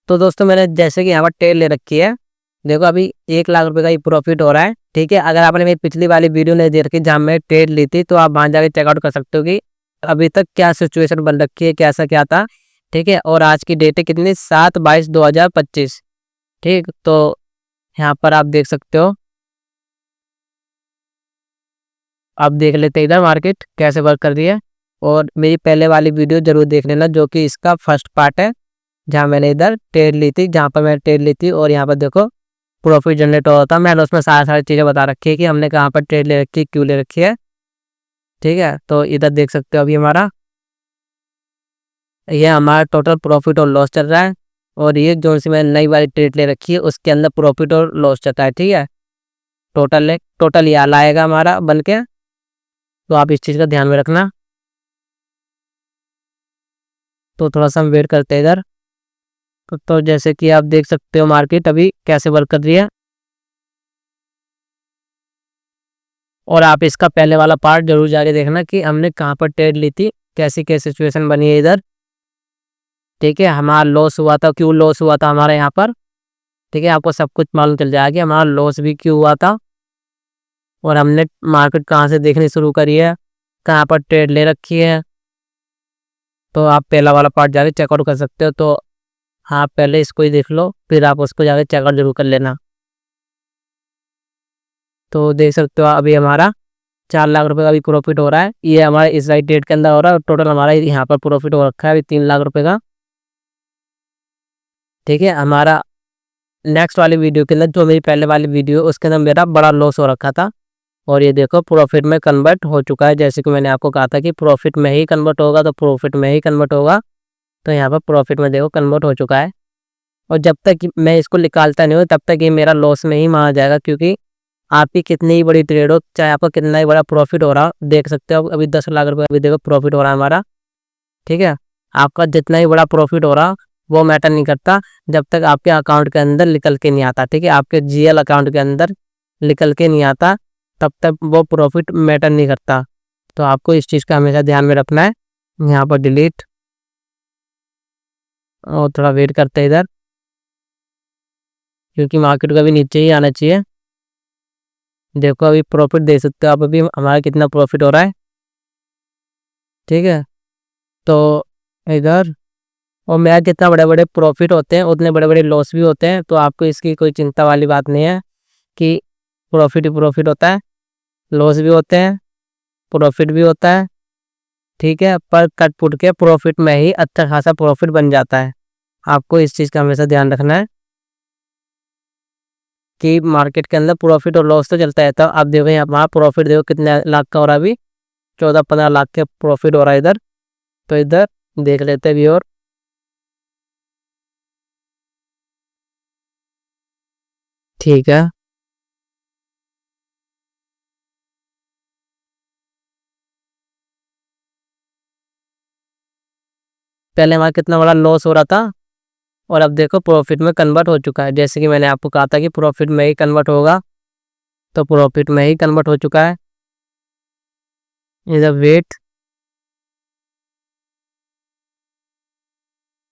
तो दोस्तों मैंने जैसे कि यहाँ पर ट्रेड ले रखी है, देखो अभी 1 लाख रुपए का ही प्रॉफिट हो रहा है। ठीक है, अगर आपने मेरी पिछली वाली वीडियो नहीं देख रखी जहाँ मैं ट्रेड ली थी, तो आप वहाँ जाके चेकआउट कर सकते हो कि अभी तक क्या सिचुएशन बन रखी है, कैसा क्या था। ठीक है, और आज की डेट है कितनी, 7/22/2025। ठीक, तो यहाँ पर आप देख सकते हो। आप देख लेते हैं इधर मार्केट कैसे वर्क कर रही है, और मेरी पहले वाली वीडियो जरूर देख लेना जो कि इसका फर्स्ट पार्ट है, जहाँ मैंने इधर ट्रेड ली थी, जहाँ पर मैंने ट्रेड ली थी और यहाँ पर देखो प्रॉफिट जनरेट हो रहा था। मैंने उसमें सारी चीज़ें बता रखी है कि हमने कहाँ पर ट्रेड ले रखी है, क्यों ले रखी है। ठीक है, तो इधर देख सकते हो अभी हमारा टोटल प्रॉफिट और लॉस चल रहा है, और ये जो सी मैंने नई वाली ट्रेड ले रखी है उसके अंदर प्रॉफिट और लॉस चलता है। ठीक है, टोटल ये लाएगा हमारा बन के, तो आप इस चीज़ का ध्यान में रखना। तो थोड़ा सा हम वेट करते हैं इधर। तो जैसे कि आप देख सकते हो मार्केट अभी कैसे वर्क कर रही है, और आप इसका पहले वाला पार्ट जरूर जाके देखना कि हमने कहाँ पर ट्रेड ली थी, कैसी क्या सिचुएशन बनी है इधर। ठीक है, हमारा लॉस हुआ था, क्यों लॉस हुआ था हमारे यहाँ पर। ठीक है, आपको सब कुछ मालूम चल जाएगा कि हमारा लॉस भी क्यों हुआ था, और हमने मार्केट कहाँ से देखनी शुरू करी है, कहाँ पर ट्रेड ले रखी है। तो आप पहला वाला पार्ट जाके चेकआउट कर सकते हो। तो हाँ, पहले इसको ही देख लो, फिर आप उसको जाके चेकआउट जरूर कर लेना। तो देख सकते हो अभी हमारा 4 लाख रुपए का भी प्रॉफिट हो रहा है, ये हमारे इस राइट डेट के अंदर हो रहा है, और टोटल हमारा यहाँ पर प्रॉफिट हो रखा है अभी 3 लाख रुपए का। ठीक है, हमारा नेक्स्ट वाली वीडियो के अंदर, जो मेरी पहले वाली वीडियो उसके अंदर मेरा बड़ा लॉस हो रखा था, और ये देखो प्रॉफिट में कन्वर्ट हो चुका है। जैसे कि मैंने आपको कहा था कि प्रॉफिट में ही कन्वर्ट होगा, तो प्रॉफिट में ही कन्वर्ट होगा। तो यहाँ पर प्रॉफिट में देखो कन्वर्ट हो चुका है, और जब तक मैं इसको निकालता नहीं हूँ तब तक ये मेरा लॉस में ही माना जाएगा, क्योंकि आपकी कितनी ही बड़ी ट्रेड हो, चाहे आपका कितना ही बड़ा प्रॉफिट हो रहा हो, देख सकते हो अभी 10 लाख रुपए अभी देखो प्रॉफिट हो रहा है हमारा। ठीक है, आपका जितना ही बड़ा प्रॉफिट हो रहा वो मैटर नहीं करता, जब तक आपके अकाउंट के अंदर निकल के नहीं आता। ठीक है, आपके जीएल अकाउंट के अंदर निकल के नहीं आता, तब तक वो प्रॉफिट मैटर नहीं करता। तो आपको इस चीज़ का हमेशा ध्यान में रखना है। यहाँ पर डिलीट, और थोड़ा वेट करते हैं इधर, क्योंकि मार्केट का भी नीचे ही आना चाहिए। देखो अभी प्रॉफिट देख सकते हो आप, अभी हमारा कितना प्रॉफिट हो रहा है। ठीक है, तो इधर, और मेरा कितना बड़े बड़े प्रॉफिट होते हैं उतने बड़े बड़े लॉस भी होते हैं, तो आपको इसकी कोई चिंता वाली बात नहीं है कि प्रॉफिट ही प्रॉफिट होता है, लॉस भी होते हैं, प्रॉफिट भी होता है। ठीक है, पर कट पुट के प्रॉफिट में ही अच्छा खासा प्रॉफिट बन जाता है। आपको इस चीज़ का हमेशा ध्यान रखना है कि मार्केट के अंदर प्रॉफिट और लॉस तो चलता है। तो आप देखो यहाँ हमारा प्रॉफिट देखो कितने लाख का हो रहा है अभी, 14-15 लाख के प्रॉफिट हो रहा है इधर। तो इधर देख लेते हैं भी, और ठीक है, पहले हमारा कितना बड़ा लॉस हो रहा था, और अब देखो प्रॉफिट में कन्वर्ट हो चुका है। जैसे कि मैंने आपको कहा था कि प्रॉफिट में ही कन्वर्ट होगा, तो प्रॉफिट में ही कन्वर्ट हो चुका है। इधर वेट,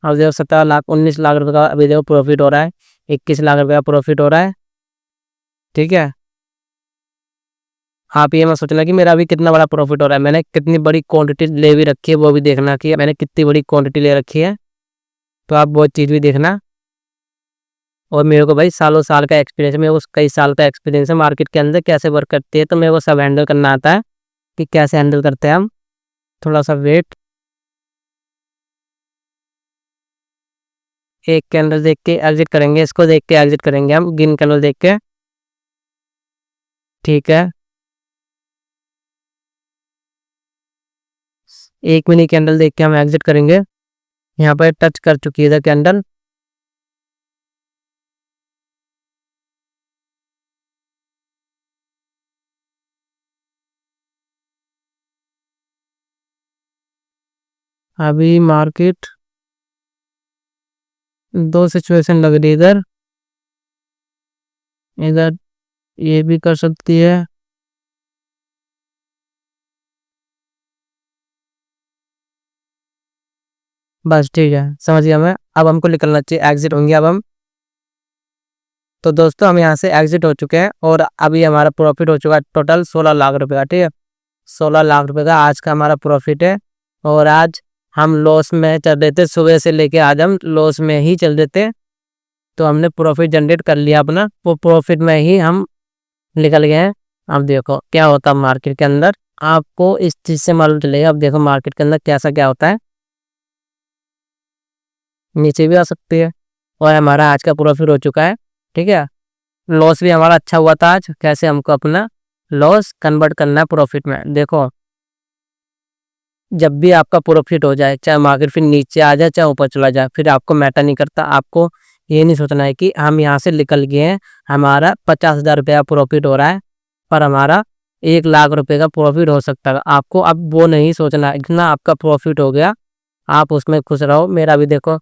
अब देखो 17 लाख 19 लाख रुपए का अभी देखो प्रॉफिट हो रहा है, 21 लाख रुपए का प्रॉफिट हो रहा है। ठीक है, आप ये मत सोचना कि मेरा अभी कितना बड़ा प्रॉफिट हो रहा है, मैंने कितनी बड़ी क्वांटिटी ले भी रखी है वो भी देखना कि मैंने कितनी बड़ी क्वांटिटी ले रखी है। तो आप वो चीज़ भी देखना। और मेरे को भाई सालों साल का एक्सपीरियंस है, मेरे को कई साल का एक्सपीरियंस है मार्केट के अंदर कैसे वर्क करती है, तो मेरे को सब हैंडल करना आता है कि कैसे हैंडल करते हैं हम। थोड़ा सा वेट, एक कैंडल देख के एग्जिट करेंगे, इसको देख के एग्जिट करेंगे हम, ग्रीन कैंडल देख के। ठीक है, एक मिनी कैंडल देख के हम एग्जिट करेंगे। यहाँ पर टच कर चुकी है इधर कैंडल। अभी मार्केट दो सिचुएशन लग रही है इधर, इधर ये भी कर सकती है। बस ठीक है, समझ गया मैं। अब हमको निकलना चाहिए, एग्ज़िट होंगे अब हम। तो दोस्तों हम यहाँ से एग्ज़िट हो चुके हैं और अभी हमारा प्रॉफ़िट हो चुका है टोटल 16 लाख रुपए का, ठीक है। 16 लाख रुपए का आज का हमारा प्रॉफ़िट है और आज हम लॉस में चल रहे थे, सुबह से लेके आज हम लॉस में ही चल रहे थे। तो हमने प्रॉफ़िट जनरेट कर लिया अपना, वो प्रॉफ़िट में ही हम निकल गए हैं। अब देखो क्या होता है मार्केट के अंदर, आपको इस चीज़ से मालूम चलेगा। अब देखो मार्केट के अंदर कैसा क्या होता है, नीचे भी आ सकती है। और हमारा आज का प्रॉफ़िट हो चुका है, ठीक है। लॉस भी हमारा अच्छा हुआ था आज, कैसे हमको अपना लॉस कन्वर्ट करना है प्रॉफ़िट में। देखो जब भी आपका प्रॉफ़िट हो जाए, चाहे मार्केट फिर नीचे आ जाए, चाहे ऊपर चला जाए, फिर आपको मैटर नहीं करता। आपको ये नहीं सोचना है कि हम यहाँ से निकल गए हैं, हमारा 50,000 रुपये का प्रॉफ़िट हो रहा है, पर हमारा 1 लाख रुपए का प्रॉफ़िट हो सकता है। आपको अब वो नहीं सोचना है, इतना आपका प्रॉफ़िट हो गया, आप उसमें खुश रहो। मेरा भी देखो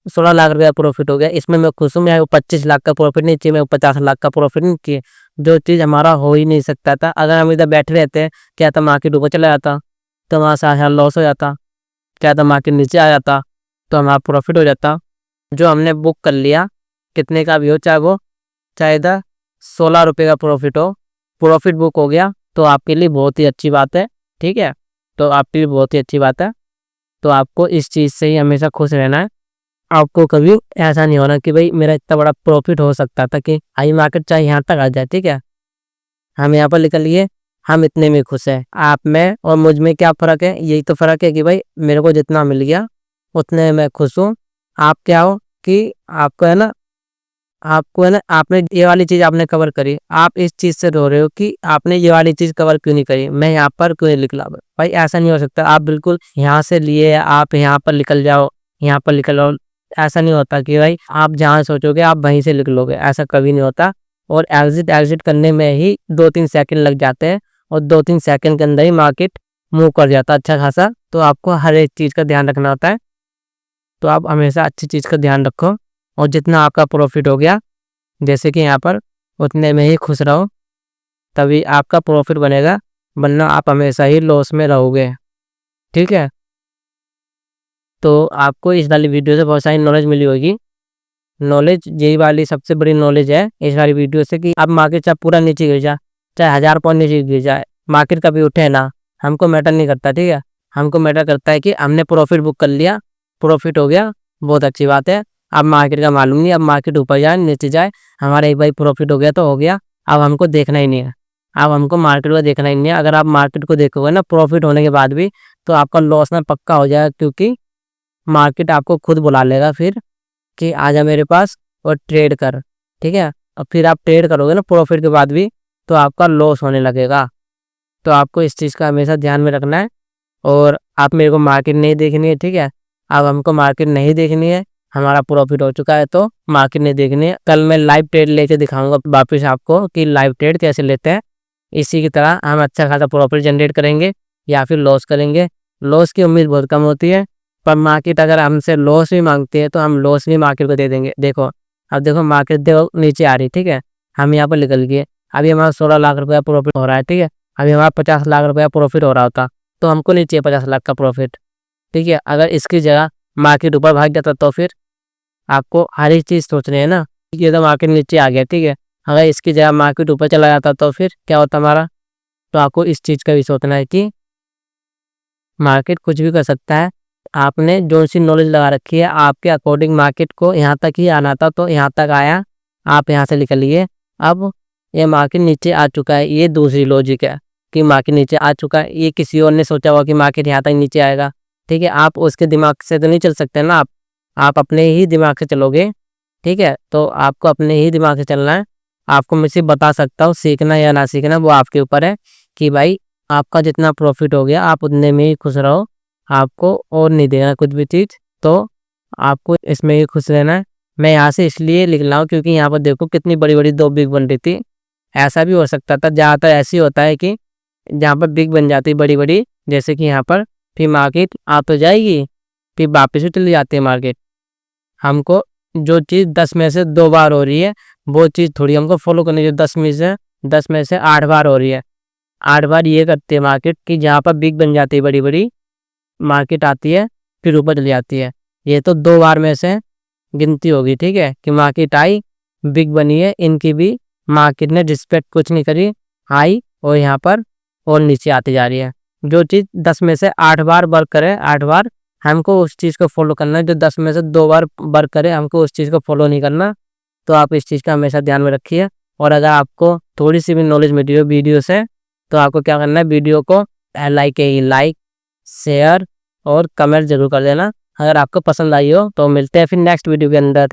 16 लाख रुपये का प्रॉफ़िट हो गया, इसमें मैं खुश हूँ। मैं 25 लाख का प्रॉफ़िट नहीं चाहिए, मैं 50 लाख का प्रॉफ़िट नहीं चाहिए। जो चीज़ हमारा हो ही नहीं सकता था, अगर हम इधर बैठे रहते, क्या था मार्केट ऊपर चला जाता तो वहाँ से हमारा लॉस हो जाता, क्या था मार्केट नीचे आ जाता तो हमारा प्रॉफ़िट हो जाता। जो हमने बुक कर लिया, कितने का भी हो, चाहे इधर 16 रुपये का प्रॉफ़िट हो, प्रॉफ़िट बुक हो गया तो आपके लिए बहुत ही अच्छी बात है, ठीक है। तो आपके लिए बहुत ही अच्छी बात है। तो आपको इस चीज़ से ही हमेशा खुश रहना है। आपको कभी ऐसा नहीं होना कि भाई मेरा इतना बड़ा प्रॉफ़िट हो सकता था कि हाई मार्केट चाहे यहाँ तक आ जाए, ठीक है। हम यहाँ पर निकल लिए, हम इतने में खुश हैं। आप में और मुझ में क्या फ़र्क है? यही तो फ़र्क है कि भाई मेरे को जितना मिल गया उतने में मैं खुश हूँ। आप क्या हो कि आपको है ना आपने ये वाली चीज़ आपने कवर करी। आप इस चीज़ से रो रहे हो कि आपने ये वाली चीज़ कवर क्यों नहीं करी? मैं यहाँ पर क्यों नहीं निकला? भाई ऐसा नहीं हो सकता। आप बिल्कुल यहाँ से लिए आप यहाँ पर निकल जाओ, यहाँ पर निकल आओ। ऐसा नहीं होता कि भाई आप जहाँ सोचोगे आप वहीं से निकलोगे, ऐसा कभी नहीं होता। और एग्ज़िट करने में ही 2-3 सेकंड लग जाते हैं और 2-3 सेकंड के अंदर ही मार्केट मूव कर जाता है अच्छा खासा। तो आपको हर एक चीज़ का ध्यान रखना होता है। तो आप हमेशा अच्छी चीज़ का ध्यान रखो और जितना आपका प्रॉफ़िट हो गया, जैसे कि यहाँ पर, उतने में ही खुश रहो, तभी आपका प्रॉफ़िट बनेगा, वरना आप हमेशा ही लॉस में रहोगे, ठीक है। तो आपको इस वाली वीडियो से बहुत सारी नॉलेज मिली होगी। नॉलेज यही वाली सबसे बड़ी नॉलेज है इस वाली वीडियो से कि अब मार्केट चाहे पूरा नीचे गिर जाए, चाहे 1000 पॉइंट नीचे गिर जाए, मार्केट कभी उठे ना, हमको मैटर नहीं करता, ठीक है। हमको मैटर करता है कि हमने प्रॉफ़िट बुक कर लिया, प्रॉफ़िट हो गया, बहुत अच्छी बात है। अब मार्केट का मालूम नहीं, अब मार्केट ऊपर जाए नीचे जाए, हमारा एक बार प्रॉफ़िट हो गया तो हो गया, अब हमको देखना ही नहीं है। अब हमको मार्केट को देखना ही नहीं है। अगर आप मार्केट को देखोगे ना प्रॉफ़िट होने के बाद भी, तो आपका लॉस ना पक्का हो जाएगा, क्योंकि मार्केट आपको खुद बुला लेगा फिर कि आजा मेरे पास और ट्रेड कर, ठीक है। और फिर आप ट्रेड करोगे ना प्रॉफ़िट के बाद भी, तो आपका लॉस होने लगेगा। तो आपको इस चीज़ का हमेशा ध्यान में रखना है। और आप मेरे को मार्केट नहीं देखनी है, ठीक है। अब हमको मार्केट नहीं देखनी है, हमारा प्रॉफ़िट हो चुका है तो मार्केट नहीं देखनी है। कल मैं लाइव ट्रेड लेके दिखाऊँगा वापस आपको कि लाइव ट्रेड कैसे लेते हैं। इसी की तरह हम अच्छा खासा प्रॉफ़िट जनरेट करेंगे या फिर लॉस करेंगे। लॉस की उम्मीद बहुत कम होती है, पर मार्केट अगर हमसे लॉस भी माँगती है तो हम लॉस भी मार्केट को दे देंगे। देखो, अब देखो मार्केट देखो नीचे आ रही है, ठीक है। हम यहाँ पर निकल गए, अभी हमारा 16 लाख रुपये का प्रॉफ़िट हो रहा है, ठीक है। अभी हमारा 50 लाख रुपये का प्रॉफ़िट हो रहा होता, तो हमको नहीं चाहिए 50 लाख का प्रॉफ़िट, ठीक है। अगर इसकी जगह मार्केट ऊपर भाग जाता तो फिर आपको हर एक चीज़ सोचनी है ना, कि ये तो मार्केट नीचे आ गया, ठीक है। अगर इसकी जगह मार्केट ऊपर चला जाता तो फिर क्या होता हमारा? तो आपको इस चीज़ का भी सोचना है कि मार्केट कुछ भी कर सकता है। आपने जो सी नॉलेज लगा रखी है, आपके अकॉर्डिंग मार्केट को यहाँ तक ही आना था तो यहाँ तक आया, आप यहाँ से निकलिए। अब ये मार्केट नीचे आ चुका है, ये दूसरी लॉजिक है कि मार्केट नीचे आ चुका है। ये किसी और ने सोचा होगा कि मार्केट यहाँ तक नीचे आएगा, ठीक है। आप उसके दिमाग से तो नहीं चल सकते ना, आप अपने ही दिमाग से चलोगे, ठीक है। तो आपको अपने ही दिमाग से चलना है। आपको मैं सिर्फ बता सकता हूँ, सीखना या ना सीखना वो आपके ऊपर है कि भाई आपका जितना प्रॉफ़िट हो गया आप उतने में ही खुश रहो, आपको और नहीं देना कुछ भी चीज़, तो आपको इसमें ही खुश रहना है। मैं यहाँ से इसलिए लिख रहा हूँ क्योंकि यहाँ पर देखो कितनी बड़ी-बड़ी 2 बिग बन रही थी। ऐसा भी हो सकता था, ज़्यादातर ऐसे ही होता है कि जहाँ पर बिग बन जाती है बड़ी-बड़ी, जैसे कि यहाँ पर, फिर मार्केट आ तो जाएगी, फिर वापस भी चली जाती है मार्केट। हमको जो चीज़ 10 में से 2 बार हो रही है, वो चीज़ थोड़ी हमको फॉलो करनी है। 10 में से 8 बार हो रही है। 8 बार ये करती है मार्केट कि जहाँ पर बिग बन जाती है बड़ी-बड़ी, मार्केट आती है, फिर ऊपर चली जाती है। ये तो 2 बार में से गिनती होगी, ठीक है, कि मार्केट आई बिग बनी है, इनकी भी मार्केट ने रिस्पेक्ट कुछ नहीं करी, आई और यहाँ पर और नीचे आती जा रही है। जो चीज़ 10 में से 8 बार वर्क करे, 8 बार हमको उस चीज़ को फॉलो करना है। जो 10 में से 2 बार वर्क करे, हमको उस चीज़ को फॉलो नहीं करना। तो आप इस चीज़ का हमेशा ध्यान में रखिए। और अगर आपको थोड़ी सी भी नॉलेज मिली हो वीडियो से, तो आपको क्या करना है, वीडियो को लाइक, शेयर और कमेंट जरूर कर देना अगर आपको पसंद आई हो। तो मिलते हैं फिर नेक्स्ट वीडियो के अंदर।